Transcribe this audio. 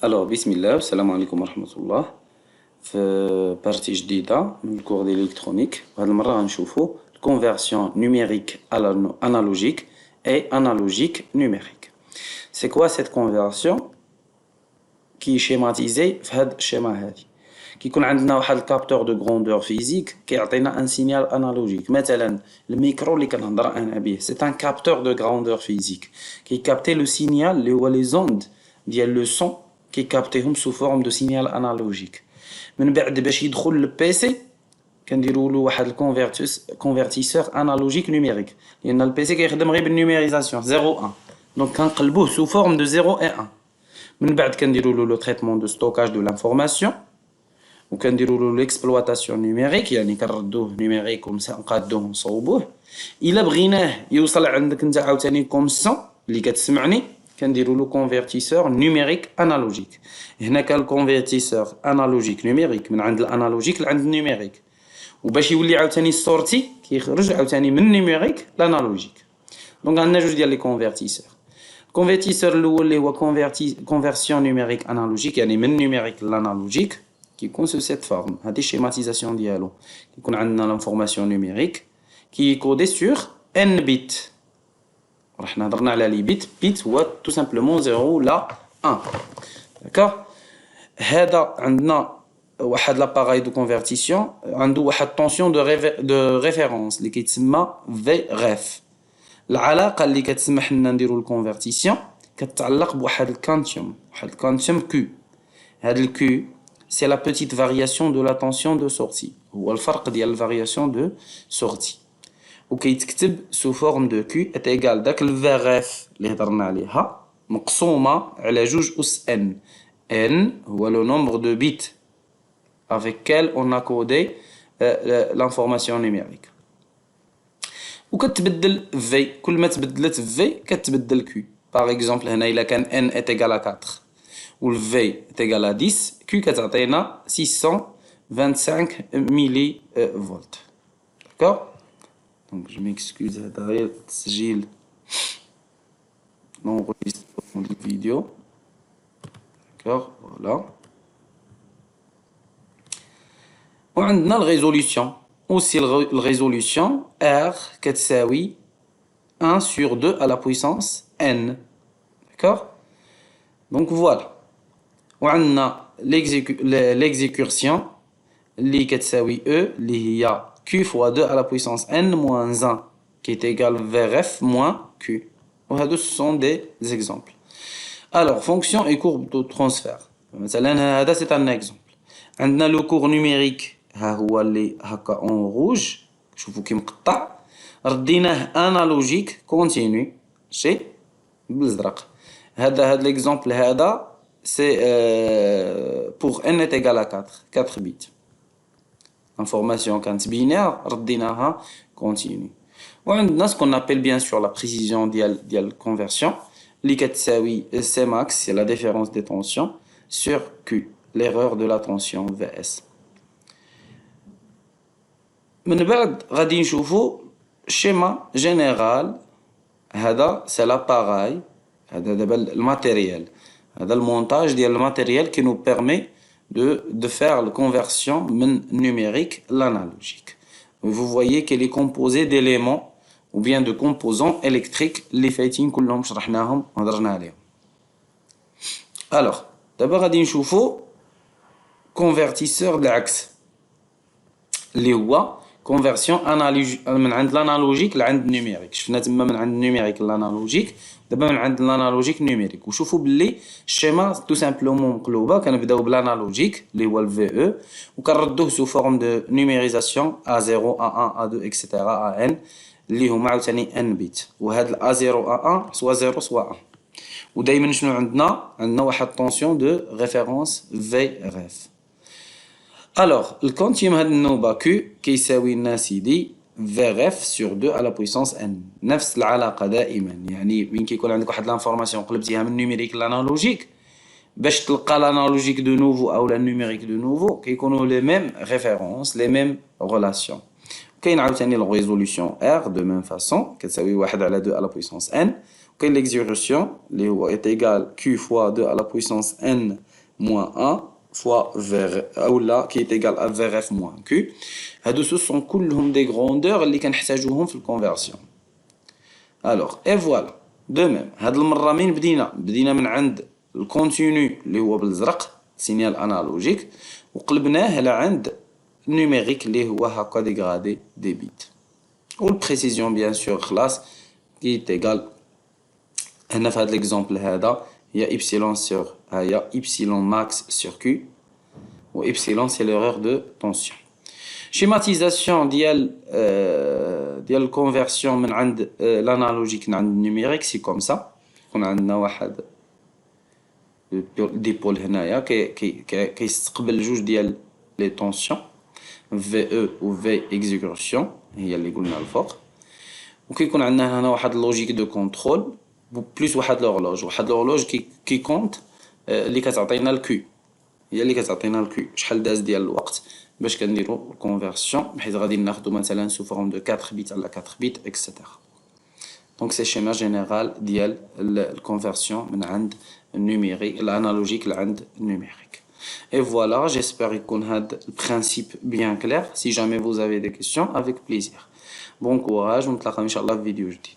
Alors, bismillah, salam alaikum wa rahmatullah. في بارتي جديدة من الكور d'électronique. وهذه المرة غنشوفوا conversion numérique analogique et analogique numérique. C'est quoi cette conversion qui est schématisée في هذا الشيما هذه؟ كيكون عندنا واحد الكابتور دو غروندور فيزيك كيعطينا ان سينيال انالوجيك. مثلا الميكرو اللي كنهضر انا به سي ان كابتور دو غروندور فيزيك كيكابتي لو سينيال اللي هو لي زوند ديال لو سون كيكابتيهم سو فورم دو سينيال انالوجيك. من بعد باش يدخل للبيسي كنديروا له واحد الكونفرتيسور انالوجيك نيميريك، لان البيسي كيخدم غير بالنيميريزاسيون 0 1، دونك كنقلبوه سو فورم دو 0 et 1. من بعد كنديروا له لو تريتمون دو ستوكاج دو لانفورماسيون وكنديروا له ليكسبلواتاسيون نيميريك، يعني كنردوه نيميريك ونقادوه ونصوبوه. الا بغيناه يوصل عندك انت عاوتاني كوم سون اللي كتسمعني كنديروا له كونفرتيسور نيميريك انالوجيك. هنا كان الكونفرتيسور انالوجيك نيميريك من عند الانالوجيك لعند النيميريك، وباش يولي عاوتاني السورتي كيخرج عاوتاني من النيميريك لانالوجيك. دونك عندنا جوج ديال لي كونفرتيسور. الكونفرتيسور الاول اللي هو كونفرسيون نيميريك انالوجيك، يعني من النيميريك للانالوجيك، كيكون سو سيت فورم. هذه الشيماتيزاسيون ديالو. كيكون عندنا لانفورماسيون نيميريك كي كودي سور ان بيت. رحنا هضرنا على لي بيت. بيت هو تو سامبلومون 0 ولا 1. داكوغ. هذا عندنا واحد لاباراي دو كونفرتيسيون عنده واحد طونسيون دو ريفيرونس اللي كيتسمى في غاف. العلاقه اللي كتسمح لنا نديرو الكونفرتيسيون كتعلق بواحد الكانتيوم، واحد الكانتيوم كيو. هذا الكيو c'est la petite variation de la tension de sortie. هو الفرق ديال الفارياسيون دو سورتي، وكيتكتب سو فورم دو كيو est égal داك الفاغاف اللي هضرنا عليها مقسومه على جوج اس ان. n هو لو نومبر دو بيت avec quel on a codé l'information numérique. وكتبدل في كل ما تبدلت في كتبدل كيو. باغ اكزومبل هنا الا كان n est égal à 4 و le V est égal à 10, Q كتعطينا 625 ملي فولت. D'accord? Donc je m'excuse هذا غير تسجيل l'enregistrement de vidéo. D'accord? Voilà. وعندنا الريزوليوشن. aussi الريزوليوشن R كتساوي 1 sur 2 à la puissance n. D'accord? Donc voilà. وعندنا l'exécution اللي كتساوي E اللي هي Q fois 2 à la puissance n moins 1 qui est égal VRF moins Q. وهادو ce sont des exemples. Alors fonction et courbe de transfert. مثلا هذا c'est un exemple. عندنا لو كور نيميريك ها هو اللي هكا اون روج، شوفوا كي مقطع. رديناه انالوجيك كونتينيو شي بالازرق. هذا ليكزامبل هذا c'est pour n est égal à 4 bits. Information كانت binaire رديناها continue. وعندنا ce qu'on appelle bien sûr la précision ديال conversion اللي كتساوي C max c'est la différence des tensions sur Q, l'erreur de la tension Vs. من بعد غادي نشوفوا schéma général. هذا c'est l'appareil. هذا دابا الماتيريال، هذا المونتاج ديال الماتيريال qui nous permet de faire la conversion من numérique l'analogique. Vous voyez qu'elle est composée d'éléments ou bien de composants électriques اللي فايتين كلهم شرحناهم وهضرنا عليهم. alors دابا غادي نشوفوا convertisseur العكس اللي هو conversion من عند l'analogique لعند النيميريك. شفنا تما من عند النيميريك للانالوجيك، دابا من عند الانالوجيك نيميريك. وشوفوا باللي الشيما تو سامبلومون مقلوبه. كنبداو بالانالوجيك اللي هو الفي او وكنردوه سو فورم دو نيميريزاسيون ا 0 ا 1 ا 2 اكسيتيرا ا ان اللي هما عاوتاني ان بيت. وهاد ا 0 ا 1 سوا 0 سوا 1. ودائما شنو عندنا واحد طونسيون دو ريفيرونس في ريف. alors الكونتيوم هاد النوبه كيو كيساوي لنا سيدي VRF sur 2 à la puissance n. نفس العلاقة دائما، يعني وين كيكون عندك واحد لانفورماسيون قلبتيها من نيميريك لانالوجيك باش تلقى لانالوجيك دو نوفو او لا نيميريك دو نوفو كيكونوا لي ميم ريفيرونس لي ميم ريلاسيون. كاين عاوتاني الريزوليوشن R de même façon كتساوي 1 على 2 à la puissance n. وكاين l'exécution اللي هو est égal Q fois 2 à la puissance n moins 1 fois VRF, ou là, qui est égal à VRF moins Q. Ce sont كلهم des grandeurs اللي كنحتاجوهم في الconversion. Alors, et voilà. De même, هاد المرة من بدينا من عند الكونتينيو اللي هو بالزرق سينيال انالوجيك وقلبناه لعند النيميريك اللي هو هكا ديغرادي دي بيت. والبريسيزيون بيان سور خلاص كي تيغال هنا في هاد ليكزامبل هذا هي إبسيلون سور هيا إبسيلون ماكس سور كيو و إبسيلون سي l'erreur de tension. Schématisation ديال الكونفرسيون من عند l'analogique عند النيميريك سي كوم سا. يكون عندنا واحد ديبول هنايا كيستقبل جوج ديال لي طونسيون في او و في اكزيكوسيون هي اللي قلنا الفوق. وكيكون عندنا هنا واحد لوجيك دو كونترول بلوس واحد لورلوج كي كونت اللي كتعطينا الكيو هي اللي كتعطينا الكيو شحال داز ديال الوقت باش كنديروا الكونفرسيون بحيث غادي ناخذوا مثلا سو فورم دو 4 بيت على 4 بيت اكسيتيرا. دونك سي شيما جينيرال ديال الكونفرسيون من عند النيميريك الانالوجيك لعند النيميريك. Et voilà, j'espère يكون هاد البرانسيب bien clair. Si jamais vous avez des questions, avec plaisir. Bon courage, ونتلاقاو ان شاء الله في فيديو جديد.